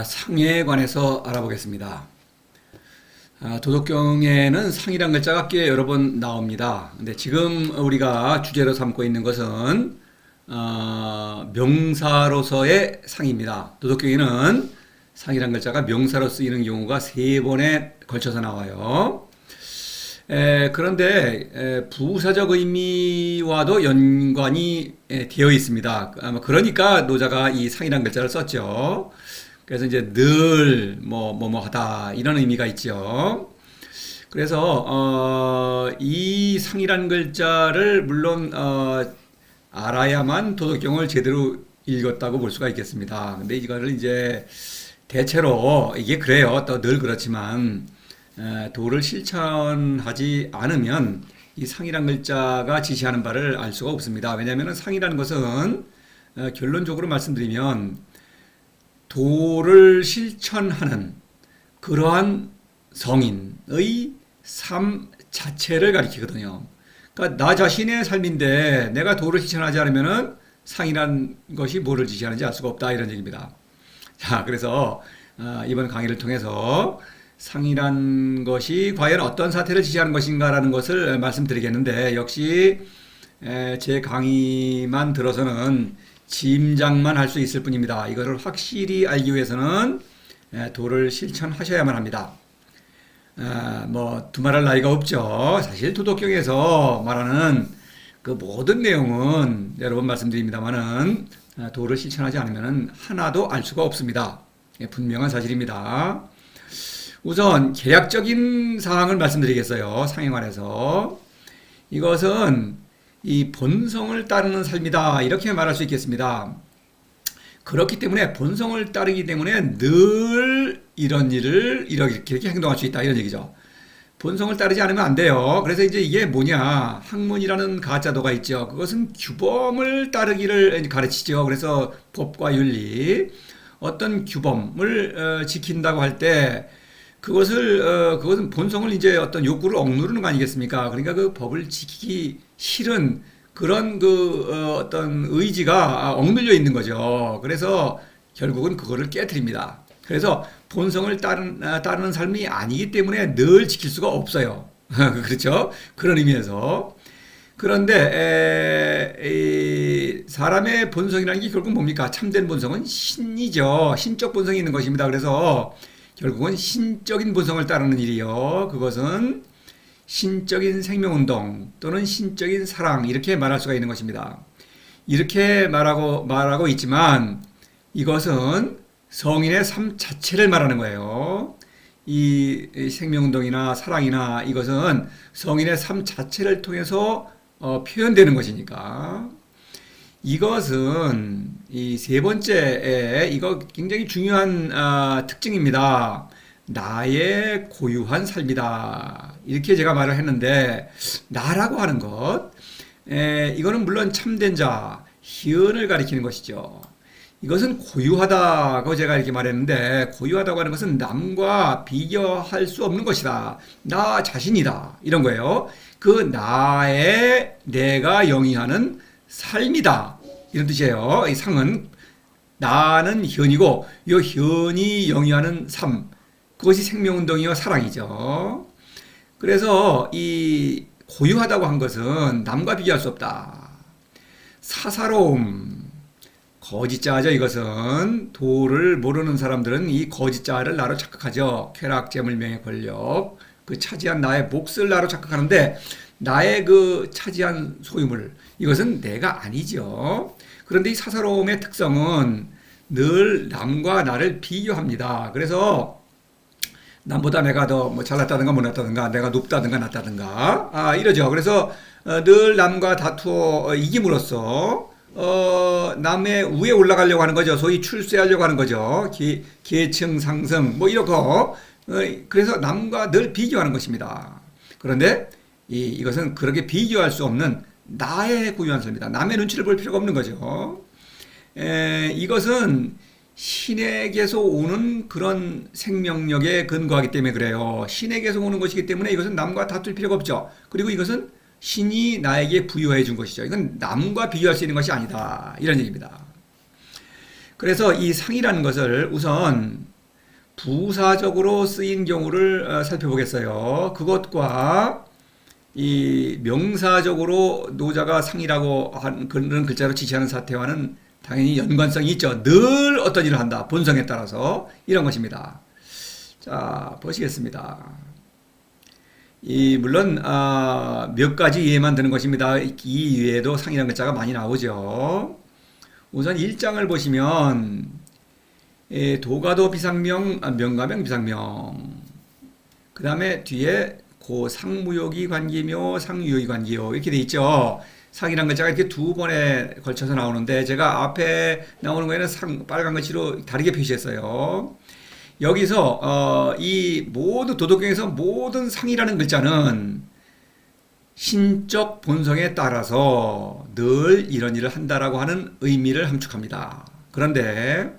상에 관해서 알아보겠습니다. 도덕경에는 상이란 글자가 꽤 여러 번 나옵니다. 근데 지금 우리가 주제로 삼고 있는 것은 명사로서의 상입니다. 도덕경에는 상이란 글자가 명사로 쓰이는 경우가 3번에 걸쳐서 나와요. 그런데 부사적 의미와도 연관이 되어 있습니다. 그러니까 노자가 이 상이란 글자를 썼죠. 그래서 이제 늘 뭐뭐 하다 이런 의미가 있죠. 그래서 이 상이란 글자를 물론 알아야만 도덕경을 제대로 읽었다고 볼 수가 있겠습니다. 근데 이거를 이제 대체로 이게 그래요. 또 늘 그렇지만 도를 실천하지 않으면 이 상이란 글자가 지시하는 바를 알 수가 없습니다. 왜냐하면 상이라는 것은 결론적으로 말씀드리면 도를 실천하는 그러한 성인의 삶 자체를 가리키거든요. 그러니까 나 자신의 삶인데 내가 도를 실천하지 않으면은 상이란 것이 뭐를 지시하는지 알 수가 없다 이런 얘기입니다. 자, 그래서 이번 강의를 통해서 상이란 것이 과연 어떤 사태를 지시하는 것인가라는 것을 말씀드리겠는데 역시 제 강의만 들어서는 짐작만 할 수 있을 뿐입니다. 이것을 확실히 알기 위해서는 도를 실천하셔야만 합니다. 두말할 나위가 없죠. 사실 도덕경에서 말하는 그 모든 내용은 여러 번 말씀드립니다만은 도를 실천하지 않으면 하나도 알 수가 없습니다. 분명한 사실입니다. 우선 계약적인 사항을 말씀드리겠어요. 상에 관해서. 이것은 이 본성을 따르는 삶이다 이렇게 말할 수 있겠습니다. 그렇기 때문에 본성을 따르기 때문에 늘 이런 일을 이렇게 행동할 수 있다 이런 얘기죠. 본성을 따르지 않으면 안 돼요. 그래서 이제 이게 뭐냐, 학문이라는 가짜도가 있죠. 그것은 규범을 따르기를 가르치죠. 그래서 법과 윤리, 어떤 규범을 지킨다고 할 때 그것은 본성을 이제 어떤 욕구를 억누르는 거 아니겠습니까? 그러니까 그 법을 지키기 싫은 그런 어떤 의지가 억눌려 있는 거죠. 그래서 결국은 그거를 깨트립니다. 그래서 본성을 따르는 삶이 아니기 때문에 늘 지킬 수가 없어요. 그렇죠? 그런 의미에서. 그런데 사람의 본성이라는 게 결국 뭡니까? 참된 본성은 신이죠. 신적 본성이 있는 것입니다. 그래서 결국은 신적인 본성을 따르는 일이요. 그것은 신적인 생명운동 또는 신적인 사랑 이렇게 말할 수가 있는 것입니다. 이렇게 말하고 있지만 이것은 성인의 삶 자체를 말하는 거예요. 이 생명운동이나 사랑이나 이것은 성인의 삶 자체를 통해서 표현되는 것이니까 이것은 이 세 번째에 이거 굉장히 중요한 특징입니다. 나의 고유한 삶이다. 이렇게 제가 말을 했는데 나라고 하는 것 이거는 물론 참된 자, 희은을 가리키는 것이죠. 이것은 고유하다고 제가 이렇게 말했는데 고유하다고 하는 것은 남과 비교할 수 없는 것이다. 나 자신이다. 이런 거예요. 그 내가 영위하는 삶이다. 이런 뜻이에요. 이 상은 나는 현이고 이 현이 영위하는 삶 그것이 생명운동이와 사랑이죠. 그래서 이 고유하다고 한 것은 남과 비교할 수 없다. 사사로움 거짓자죠. 이것은 도를 모르는 사람들은 이 거짓자를 나로 착각하죠. 쾌락, 재물, 명예, 권력 그 차지한 나의 몫을 나로 착각하는데 나의 그 차지한 소유물 이것은 내가 아니죠. 그런데 이 사사로움의 특성은 늘 남과 나를 비교합니다. 그래서 남보다 내가 더 잘났다든가 못났다든가 내가 높다든가 낮다든가 이러죠. 그래서 늘 남과 다투어 이김으로써 남의 위에 올라가려고 하는 거죠. 소위 출세하려고 하는 거죠. 계층 상승 이렇게 그래서 남과 늘 비교하는 것입니다. 그런데 이것은 그렇게 비교할 수 없는 나의 고유한 삶이다. 남의 눈치를 볼 필요가 없는 거죠. 이것은 신에게서 오는 그런 생명력에 근거하기 때문에 그래요. 신에게서 오는 것이기 때문에 이것은 남과 다툴 필요가 없죠. 그리고 이것은 신이 나에게 부여해 준 것이죠. 이건 남과 비교할 수 있는 것이 아니다. 이런 얘기입니다. 그래서 이 상이라는 것을 우선 부사적으로 쓰인 경우를 살펴보겠어요. 그것과 이 명사적으로 노자가 상이라고 한 그런 글자로 지시하는 사태와는 당연히 연관성이 있죠. 늘 어떤 일을 한다. 본성에 따라서 이런 것입니다. 자, 보시겠습니다. 물론 몇 가지 예만 드는 것입니다. 이 이외에도 상이라는 글자가 많이 나오죠. 우선 1장을 보시면 도가도 비상명, 명가명 비상명. 그 다음에 뒤에 고 상무역이 관기묘, 상유역이 관기요 이렇게 돼 있죠. 상이란 글자가 이렇게 두 번에 걸쳐서 나오는데 제가 앞에 나오는 거에는 빨간 글씨로 다르게 표시했어요. 여기서 이 모든 도덕경에서 모든 상이라는 글자는 신적 본성에 따라서 늘 이런 일을 한다라고 하는 의미를 함축합니다. 그런데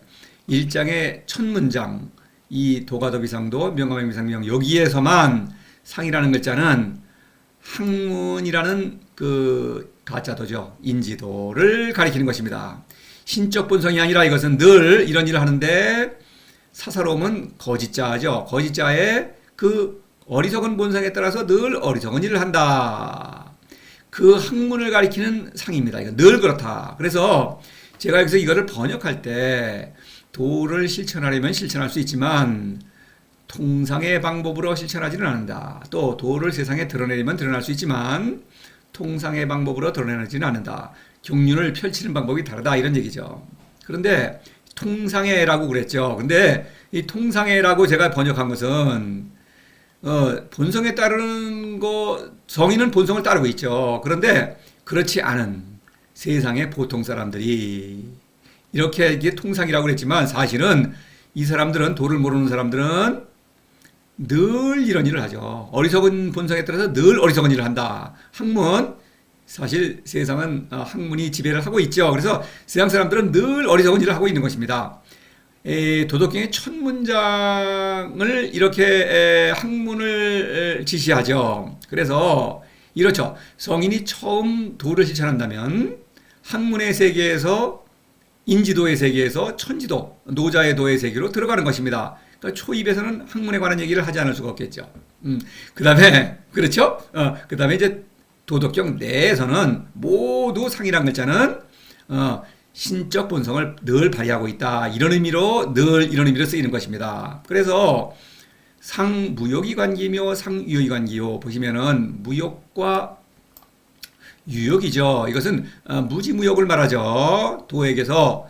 1장의 첫 문장 이 도가도비상도 명가명비상명 여기에서만 상이라는 글자는 학문이라는 그 가짜도죠. 인지도를 가리키는 것입니다. 신적 본성이 아니라 이것은 늘 이런 일을 하는데 사사로움은 거짓자죠. 거짓자의 그 어리석은 본성에 따라서 늘 어리석은 일을 한다. 그 학문을 가리키는 상입니다. 이거 늘 그렇다. 그래서 제가 여기서 이거를 번역할 때 도를 실천하려면 실천할 수 있지만 통상의 방법으로 실천하지는 않는다. 또 도를 세상에 드러내려면 드러날 수 있지만 통상의 방법으로 드러내지는 않는다. 경륜을 펼치는 방법이 다르다 이런 얘기죠. 그런데 통상해라고 그랬죠. 근데 이 통상해라고 제가 번역한 것은 본성에 따르는 거 성인은 본성을 따르고 있죠. 그런데 그렇지 않은 세상의 보통 사람들이 이렇게 이게 통상이라고 그랬지만 사실은 이 사람들은 도를 모르는 사람들은 늘 이런 일을 하죠. 어리석은 본성에 따라서 늘 어리석은 일을 한다. 학문 사실 세상은 학문이 지배를 하고 있죠. 그래서 세상 사람들은 늘 어리석은 일을 하고 있는 것입니다. 도덕경의 첫 문장을 이렇게 학문을 지시하죠. 그래서 이렇죠. 성인이 처음 도를 실천한다면 학문의 세계에서 인지도의 세계에서 천지도, 노자의 도의 세계로 들어가는 것입니다. 그러니까 초입에서는 학문에 관한 얘기를 하지 않을 수가 없겠죠. 그 다음에, 그렇죠? 그 다음에 이제 도덕경 내에서는 모두 상이란 글자는, 신적 본성을 늘 발휘하고 있다. 이런 의미로, 늘 이런 의미로 쓰이는 것입니다. 그래서 상무역이 관기며 상유역이 관기요. 보시면은 무역과 유역이죠. 이것은 무지무역을 말하죠. 도에게서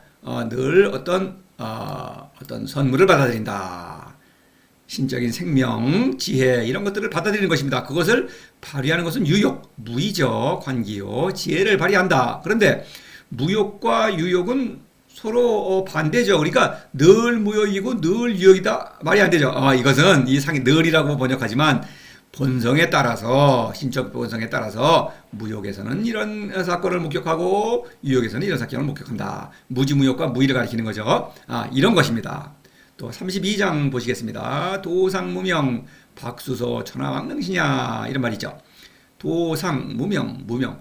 늘 어떤 선물을 받아들인다. 신적인 생명, 지혜 이런 것들을 받아들이는 것입니다. 그것을 발휘하는 것은 유역, 무이죠. 관기요. 지혜를 발휘한다. 그런데 무역과 유역은 서로 반대죠. 그러니까 늘 무역이고 늘 유역이다. 말이 안 되죠. 이것은 이 상이 늘이라고 번역하지만 본성에 따라서 신적 본성에 따라서 무역에서는 이런 사건을 목격하고 유역에서는 이런 사건을 목격한다. 무지무역과 무의를 가리키는 거죠. 이런 것입니다. 또 32장 보시겠습니다. 도상무명 박수소 천하왕릉시냐 이런 말이죠. 도상무명 무명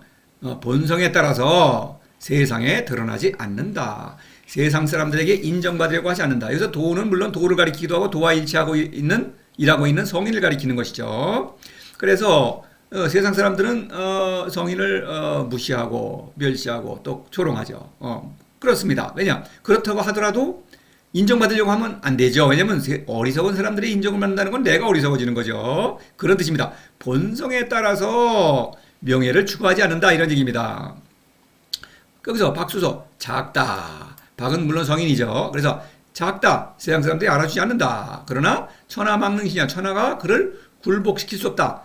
본성에 따라서 세상에 드러나지 않는다. 세상 사람들에게 인정받으려고 하지 않는다. 여기서 도는 물론 도를 가리키기도 하고 도와 일치하고 있는 일하고 있는 성인을 가리키는 것이죠. 그래서 세상 사람들은 성인을 무시하고 멸시하고 또 조롱하죠. 그렇습니다. 왜냐? 그렇다고 하더라도 인정받으려고 하면 안 되죠. 왜냐하면 어리석은 사람들이 인정을 받는다는 건 내가 어리석어지는 거죠. 그런 뜻입니다. 본성에 따라서 명예를 추구하지 않는다 이런 얘기입니다. 거기서 박수서 작다. 박은 물론 성인이죠. 그래서 작다. 세상 사람들이 알아주지 않는다. 그러나 천하망릉시냐. 천하가 그를 굴복시킬 수 없다.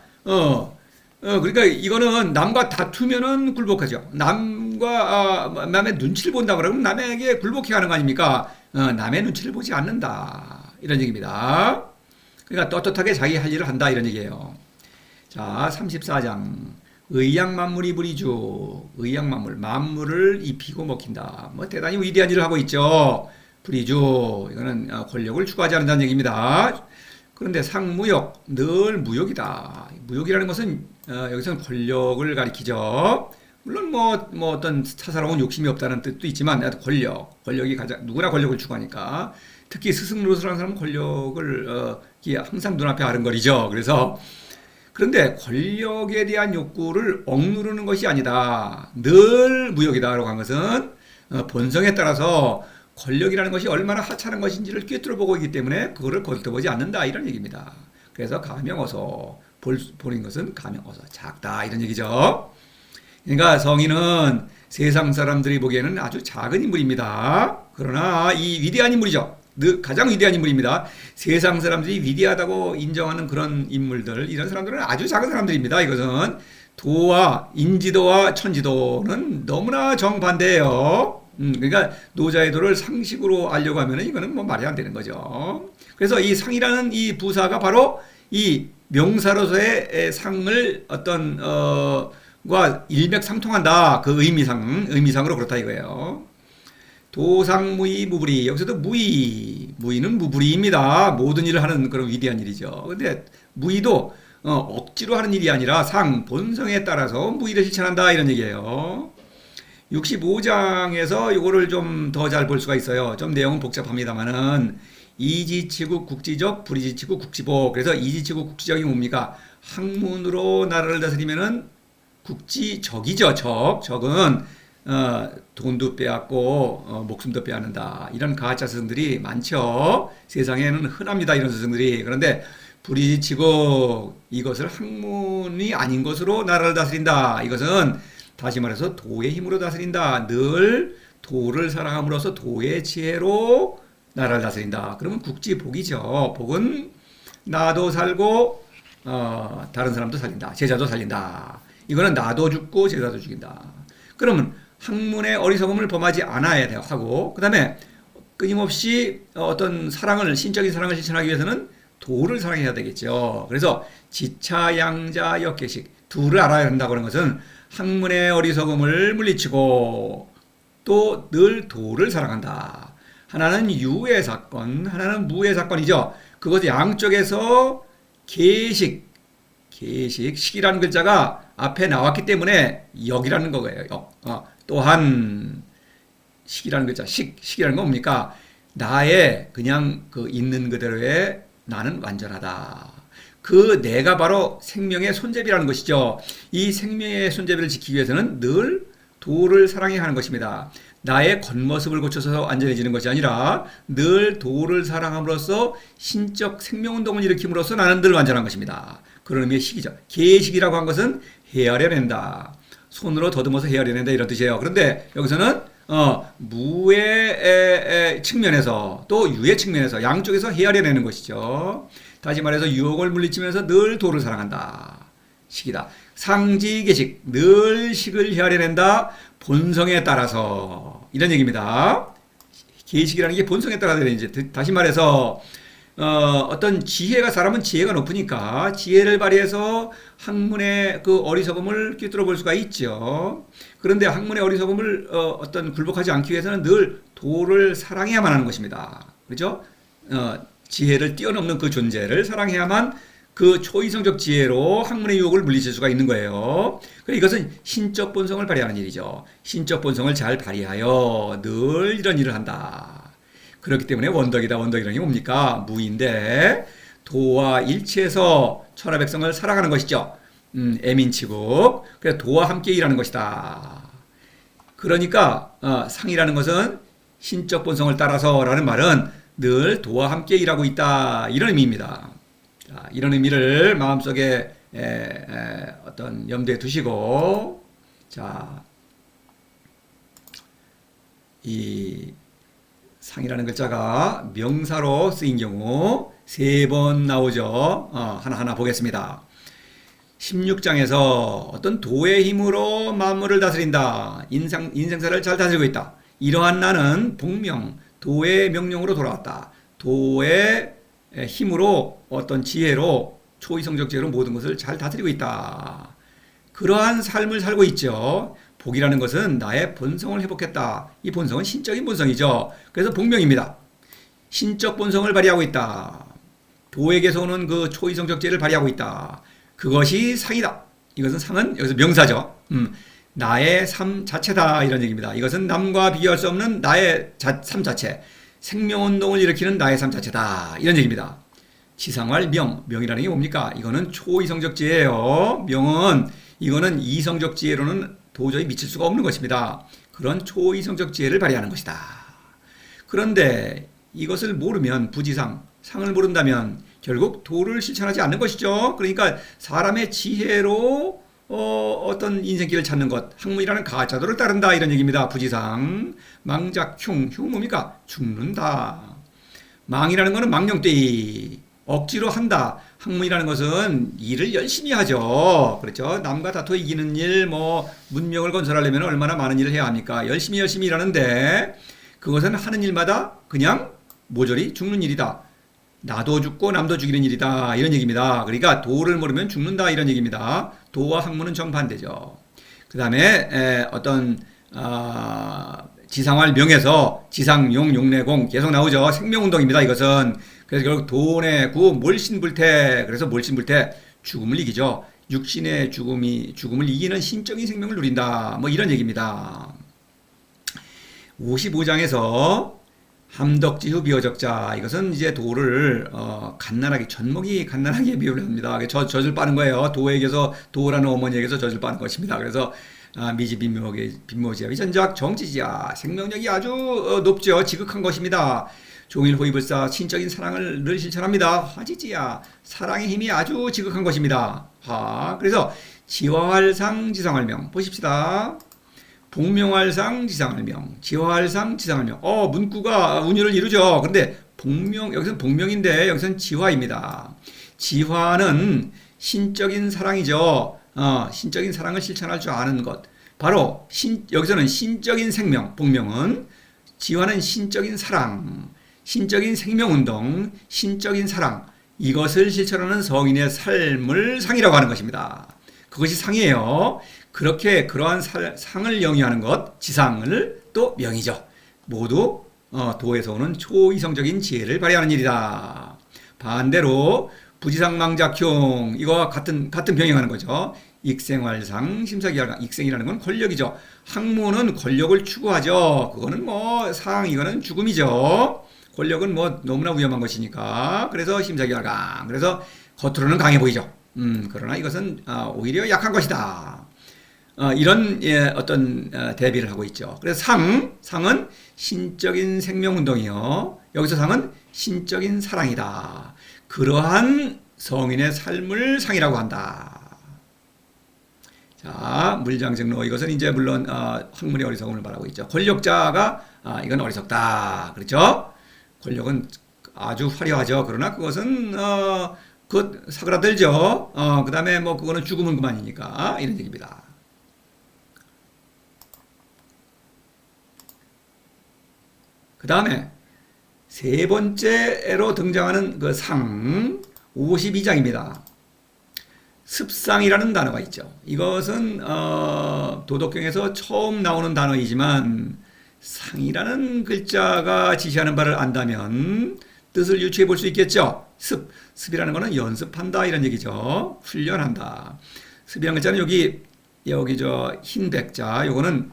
그러니까 이거는 남과 다투면은 굴복하죠. 남의 눈치를 본다 그러면 남에게 굴복해 가는 거 아닙니까? 남의 눈치를 보지 않는다. 이런 얘기입니다. 그러니까 떳떳하게 자기 할 일을 한다. 이런 얘기예요. 자, 34장. 의양만물이 부리주. 의양만물. 만물을 입히고 먹힌다. 뭐 대단히 위대한 일을 하고 있죠. 부리주. 이거는 권력을 추구하지 않는다는 얘기입니다. 그런데 상무역. 늘 무역이다. 무역이라는 것은 여기서는 권력을 가리키죠. 물론 뭐 어떤 사사로운 욕심이 없다는 뜻도 있지만, 권력이 가장, 누구나 권력을 추구하니까, 특히 스승 노릇을 하는 사람은 권력을, 이게 항상 눈앞에 아른거리죠. 그런데 권력에 대한 욕구를 억누르는 것이 아니다. 늘 무역이다라고 한 것은, 본성에 따라서 권력이라는 것이 얼마나 하찮은 것인지를 꿰뚫어 보고 있기 때문에 그거를 거들떠보지 않는다. 이런 얘기입니다. 그래서 가명어서, 보는 것은 가명어서, 작다. 이런 얘기죠. 그러니까 성인은 세상 사람들이 보기에는 아주 작은 인물입니다. 그러나 이 위대한 인물이죠. 가장 위대한 인물입니다. 세상 사람들이 위대하다고 인정하는 그런 인물들, 이런 사람들은 아주 작은 사람들입니다. 이것은 인지도와 천지도는 너무나 정반대예요. 그러니까 노자의 도를 상식으로 알려고 하면 이거는 뭐 말이 안 되는 거죠. 그래서 이 상이라는 이 부사가 바로 이 명사로서의 상을 과 일맥상통한다. 그 의미상으로 그렇다 이거예요. 도상무이 무불이. 여기서도 무의는 무불이입니다. 모든 일을 하는 그런 위대한 일이죠. 근데 무의도 억지로 하는 일이 아니라 본성에 따라서 무의를 실천한다 이런 얘기예요. 65장에서 이거를 좀 더 잘 볼 수가 있어요. 좀 내용은 복잡합니다만은 이지치국 국지적, 불이지치국 국지복. 그래서 이지치국 국지적이 뭡니까? 학문으로 나라를 다스리면은 국지적이죠. 적은 돈도 빼앗고 목숨도 빼앗는다. 이런 가짜 스승들이 많죠. 세상에는 흔합니다. 이런 스승들이. 그런데 불이지치고 이것을 학문이 아닌 것으로 나라를 다스린다. 이것은 다시 말해서 도의 힘으로 다스린다. 늘 도를 사랑함으로써 도의 지혜로 나라를 다스린다. 그러면 국지복이죠. 복은 나도 살고 다른 사람도 살린다. 제자도 살린다. 이거는 나도 죽고 제자도 죽인다. 그러면 학문의 어리석음을 범하지 않아야 하고, 그 다음에 끊임없이 어떤 신적인 사랑을 실천하기 위해서는 도를 사랑해야 되겠죠. 그래서 지차, 양자, 역계식 둘을 알아야 한다고 하는 것은 학문의 어리석음을 물리치고 또 늘 도를 사랑한다. 하나는 유의 사건, 하나는 무의 사건이죠. 그것 양쪽에서 식이라는 글자가 앞에 나왔기 때문에 역이라는 거예요. 또한 식이라는 글자, 식이라는 건 뭡니까? 나의 그냥 그 있는 그대로의 나는 완전하다. 그 내가 바로 생명의 손잡이라는 것이죠. 이 생명의 손잡이를 지키기 위해서는 늘 도를 사랑해야 하는 것입니다. 나의 겉모습을 고쳐서 안전해지는 것이 아니라 늘 도를 사랑함으로써 신적 생명운동을 일으킴으로써 나는 늘 완전한 것입니다. 그런 의미의 식이죠. 계식이라고 한 것은 헤아려낸다. 손으로 더듬어서 헤아려낸다 이런 뜻이에요. 그런데 여기서는 무의 측면에서 또 유의 측면에서 양쪽에서 헤아려내는 것이죠. 다시 말해서 유혹을 물리치면서 늘 도를 사랑한다. 식이다. 상지계식, 늘 식을 헤아려낸다. 본성에 따라서 이런 얘기입니다. 계식이라는 게 본성에 따라서 이제 다시 말해서 어떤 사람은 지혜가 높으니까 지혜를 발휘해서 학문의 그 어리석음을 꿰뚫어 볼 수가 있죠. 그런데 학문의 어리석음을 굴복하지 않기 위해서는 늘 도를 사랑해야만 하는 것입니다. 그렇죠? 지혜를 뛰어넘는 그 존재를 사랑해야만 그 초이성적 지혜로 학문의 유혹을 물리칠 수가 있는 거예요. 그래서 이것은 신적 본성을 발휘하는 일이죠. 신적 본성을 잘 발휘하여 늘 이런 일을 한다. 그렇기 때문에 원덕이라는 게 뭡니까? 무인데 도와 일치해서 천하 백성을 살아가는 것이죠. 애민치국. 그래서 도와 함께 일하는 것이다. 그러니까 상이라는 것은 신적 본성을 따라서라는 말은 늘 도와 함께 일하고 있다. 이런 의미입니다. 자, 이런 의미를 마음속에 어떤 염두에 두시고, 자, 이 상이라는 글자가 명사로 쓰인 경우 3번 나오죠. 하나하나 보겠습니다. 16장에서 어떤 도의 힘으로 만물을 다스린다. 인생사를 잘 다스리고 있다. 이러한 나는 복명, 도의 명령으로 돌아왔다. 도의 힘으로 어떤 지혜로 초이성적 지혜로 모든 것을 잘 다스리고 있다. 그러한 삶을 살고 있죠. 복이라는 것은 나의 본성을 회복했다. 이 본성은 신적인 본성이죠. 그래서 복명입니다. 신적 본성을 발휘하고 있다. 도에게서 오는 그 초이성적 지혜를 발휘하고 있다. 그것이 상이다. 이것은 상은 여기서 명사죠. 나의 삶 자체다 이런 얘기입니다. 이것은 남과 비교할 수 없는 나의 삶 자체, 생명운동을 일으키는 나의 삶 자체다 이런 얘기입니다. 지상활 명이라는 게 뭡니까? 이거는 초이성적 지혜예요. 이거는 이성적 지혜로는 도저히 미칠 수가 없는 것입니다. 그런 초이성적 지혜를 발휘하는 것이다. 그런데 이것을 모르면 상을 모른다면 결국 도를 실천하지 않는 것이죠. 그러니까 사람의 지혜로 어떤 인생길을 찾는 것, 학문이라는 가짜도를 따른다 이런 얘기입니다. 부지상, 망작흉, 흉 뭡니까? 죽는다. 망이라는 것은 망령되이 억지로 한다. 학문이라는 것은 일을 열심히 하죠. 그렇죠? 남과 다투어 이기는 일, 문명을 건설하려면 얼마나 많은 일을 해야 합니까? 열심히 일하는데 그것은 하는 일마다 그냥 모조리 죽는 일이다. 나도 죽고 남도 죽이는 일이다. 이런 얘기입니다. 그러니까 도를 모르면 죽는다. 이런 얘기입니다. 도와 학문은 정반대죠. 그 다음에 지상활 명에서 지상용, 용내공 계속 나오죠. 생명운동입니다. 이것은. 그래서 결국 도내 구 몰신불태. 그래서 몰신불태 죽음을 이기죠. 육신의 죽음을 이기는 신적인 생명을 누린다. 이런 얘기입니다. 55장에서 함덕지후 비어적자 이것은 이제 도를 전목이 갓난하게 비유를 합니다. 젖을 빠는 거예요. 도라는 어머니에게서 젖을 빠는 것입니다. 그래서 미지 빈모지압이 전작 정지지야 생명력이 아주 높죠. 지극한 것입니다. 종일 호의불사 신적인 사랑을 늘 실천합니다. 화지지야 사랑의 힘이 아주 지극한 것입니다. 그래서 지화활상 지상활명 보십시다. 복명활상 지상활명, 지화활상 지상활명. 문구가 운율을 이루죠. 그런데 여기서는 복명인데 여기서는 지화입니다. 지화는 신적인 사랑이죠. 신적인 사랑을 실천할 줄 아는 것. 바로 여기서는 신적인 생명, 복명은 지화는 신적인 사랑, 신적인 생명운동, 신적인 사랑. 이것을 실천하는 성인의 삶을 상이라고 하는 것입니다. 그것이 상이에요. 그러한 상을 영위하는 것, 지상을 또 명이죠. 모두 도에서 오는 초이성적인 지혜를 발휘하는 일이다. 반대로 부지상망작흉 이거와 같은 병행하는 거죠. 익생활상 심사기활상 익생이라는 건 권력이죠. 학문은 권력을 추구하죠. 그거는 이거는 죽음이죠. 권력은 너무나 위험한 것이니까. 그래서 심사기활강. 그래서 겉으로는 강해 보이죠. 그러나 이것은 오히려 약한 것이다. 이런 어떤 대비를 하고 있죠. 그래서 상은 신적인 생명운동이요. 여기서 상은 신적인 사랑이다. 그러한 성인의 삶을 상이라고 한다. 자, 물장정로 이것은 이제 물론 학문의 어리석음을 말하고 있죠. 권력자가 이건 어리석다. 그렇죠? 권력은 아주 화려하죠. 그러나 그것은 사그라들죠. 그 다음에 그거는 죽으면 그만이니까 이런 얘기입니다. 그 다음에 세 번째로 등장하는 그 상 52장입니다. 습상이라는 단어가 있죠. 이것은 도덕경에서 처음 나오는 단어이지만 상이라는 글자가 지시하는 바를 안다면 뜻을 유추해 볼 수 있겠죠. 습이라는 것은 연습한다 이런 얘기죠. 훈련한다. 습이라는 글자는 여기 흰 백자 요거는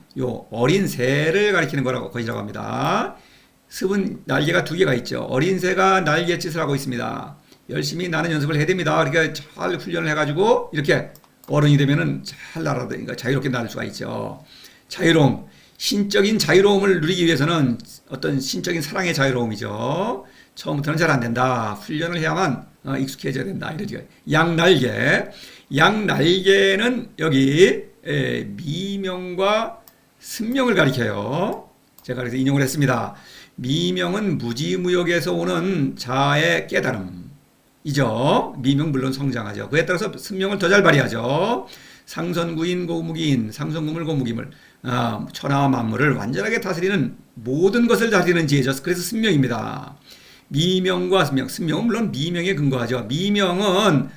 어린 새를 가리키는 것이라고 합니다. 습은 날개가 두 개가 있죠. 어린 새가 날갯짓을 하고 있습니다. 열심히 나는 연습을 해야 됩니다. 그러니까 잘 훈련을 해가지고 이렇게 어른이 되면은 잘 날아다니까 자유롭게 날 수가 있죠. 자유로움, 신적인 자유로움을 누리기 위해서는 어떤 신적인 사랑의 자유로움이죠. 처음부터는 잘 안 된다. 훈련을 해야만 익숙해져야 된다. 이러죠. 양날개는 여기 미명과 승명을 가리켜요. 제가 그래서 인용을 했습니다. 미명은 무지무역에서 오는 자아의 깨달음이죠. 미명 물론 성장하죠. 그에 따라서 승명을 더 잘 발휘하죠. 상선구인 고무기인, 상선구물 고무기물, 천하와 만물을 완전하게 다스리는 모든 것을 다스리는 지혜죠. 그래서 승명입니다. 미명과 승명은 물론 미명에 근거하죠. 미명은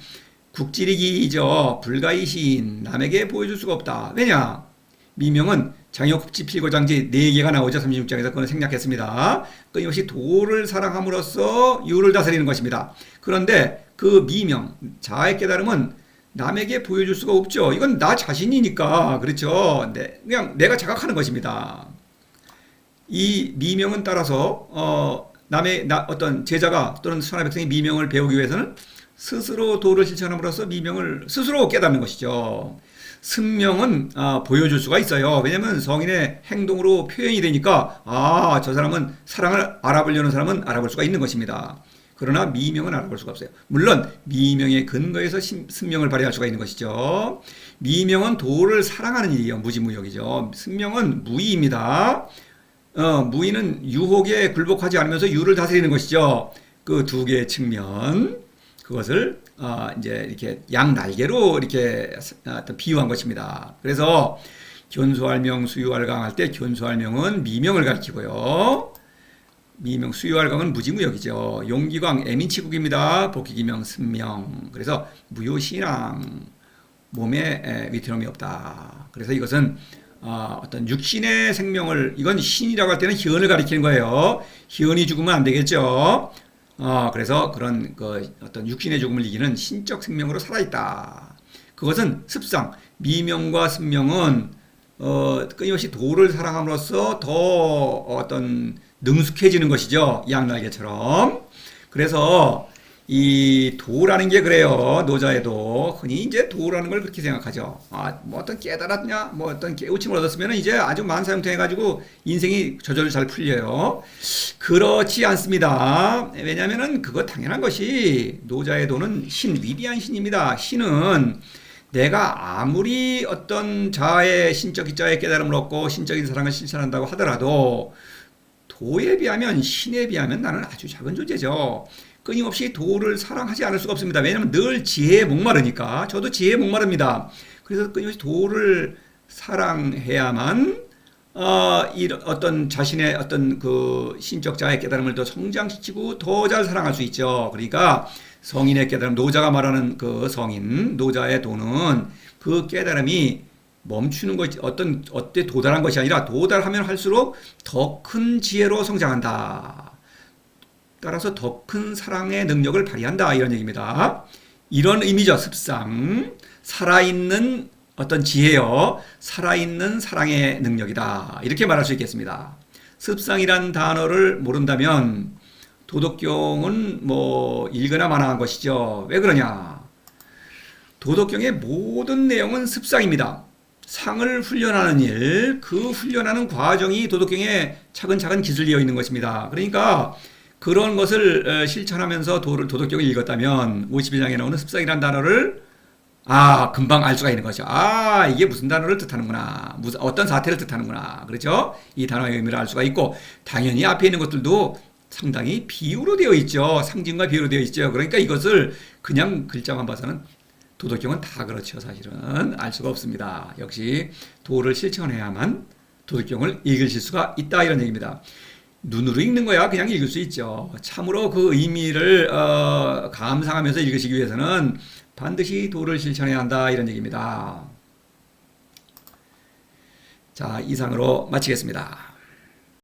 국지리기이죠. 불가이시인, 남에게 보여줄 수가 없다. 왜냐? 미명은 장혁kup지 필고장지 4개가 나오죠. 36장에서 그건 생략했습니다. 끊임없이 도를 사랑함으로써 유를 다스리는 것입니다. 그런데 그 미명, 자아의 깨달음은 남에게 보여줄 수가 없죠. 이건 나 자신이니까. 그렇죠. 그냥 내가 자각하는 것입니다. 이 미명은 따라서 어떤 제자가 또는 선한 백성이 미명을 배우기 위해서는 스스로 도를 실천함으로써 미명을 스스로 깨닫는 것이죠. 승명은 보여줄 수가 있어요. 왜냐하면 성인의 행동으로 표현이 되니까 저 사람은 사랑을 알아보려는 사람은 알아볼 수가 있는 것입니다. 그러나 미명은 알아볼 수가 없어요. 물론 미명의 근거에서 승명을 발휘할 수가 있는 것이죠. 미명은 도를 사랑하는 일이에요. 무지무역이죠. 승명은 무의입니다. 무의는 유혹에 굴복하지 않으면서 유를 다스리는 것이죠. 그 두 개의 측면, 그것을 이제 이렇게 양 날개로 이렇게 비유한 것입니다. 그래서 견소할명, 수유할강 할 때 견소할명은 미명을 가리키고요. 미명, 수유할강은 무지무역이죠. 용기광, 애민치국입니다. 복귀기명, 승명. 그래서 무효신앙, 몸에 위태로움이 없다. 그래서 이것은 어떤 육신의 생명을, 이건 신이라고 할 때는 희언을 가리키는 거예요. 희언이 죽으면 안 되겠죠. 그래서 그런 어떤 육신의 죽음을 이기는 신적 생명으로 살아있다. 그것은 습상, 미명과 승명은 끊임없이 도를 사랑함으로써 더 어떤 능숙해지는 것이죠. 양날개처럼. 그래서 이 도라는 게 그래요. 노자에도 흔히 이제 도라는 걸 그렇게 생각하죠. 뭐 어떤 깨달았냐, 뭐 어떤 깨우침을 얻었으면 이제 아주 만사형통해가지고 인생이 저절로 잘 풀려요. 그렇지 않습니다. 왜냐하면은 그거 당연한 것이 노자의 도는 위대한 신입니다. 신은 내가 아무리 어떤 자아의 신적 기자의 깨달음을 얻고 신적인 사랑을 실천한다고 하더라도 도에 비하면, 신에 비하면 나는 아주 작은 존재죠. 끊임없이 도를 사랑하지 않을 수가 없습니다. 왜냐하면 늘 지혜에 목마르니까. 저도 지혜에 목마릅니다. 그래서 끊임없이 도를 사랑해야만 어떤 자신의 어떤 그 신적 자아의 깨달음을 더 성장시키고 더 잘 사랑할 수 있죠. 그러니까 성인의 깨달음, 노자가 말하는 그 성인, 노자의 도는 그 깨달음이 멈추는 것이 어때 도달한 것이 아니라 도달하면 할수록 더 큰 지혜로 성장한다. 따라서 더 큰 사랑의 능력을 발휘한다. 이런 얘기입니다. 이런 의미죠. 습상. 살아있는 어떤 지혜요. 살아있는 사랑의 능력이다. 이렇게 말할 수 있겠습니다. 습상이란 단어를 모른다면 도덕경은 뭐 읽거나 마나한 것이죠. 왜 그러냐? 도덕경의 모든 내용은 습상입니다. 상을 훈련하는 일, 그 훈련하는 과정이 도덕경에 차근차근 기술되어 있는 것입니다. 그러니까 그런 것을 실천하면서 도덕경을 읽었다면 51장에 나오는 습상이라는 단어를 금방 알 수가 있는 거죠. 이게 무슨 단어를 뜻하는구나. 어떤 사태를 뜻하는구나. 그렇죠? 이 단어의 의미를 알 수가 있고, 당연히 앞에 있는 것들도 상당히 비유로 되어 있죠. 상징과 비유로 되어 있죠. 그러니까 이것을 그냥 글자만 봐서는 도덕경은 다 그렇죠. 사실은 알 수가 없습니다. 역시 도를 실천해야만 도덕경을 읽으실 수가 있다. 이런 얘기입니다. 눈으로 읽는 거야 그냥 읽을 수 있죠. 참으로 그 의미를 감상하면서 읽으시기 위해서는 반드시 도를 실천해야 한다. 이런 얘기입니다. 자, 이상으로 마치겠습니다.